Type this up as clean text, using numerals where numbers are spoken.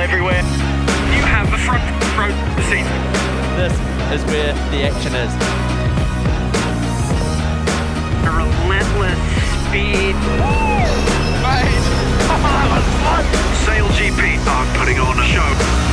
everywhere. You have the front row seat. This is where the action is. A relentless speed. Mate, that was fun. SailGP are putting on a show.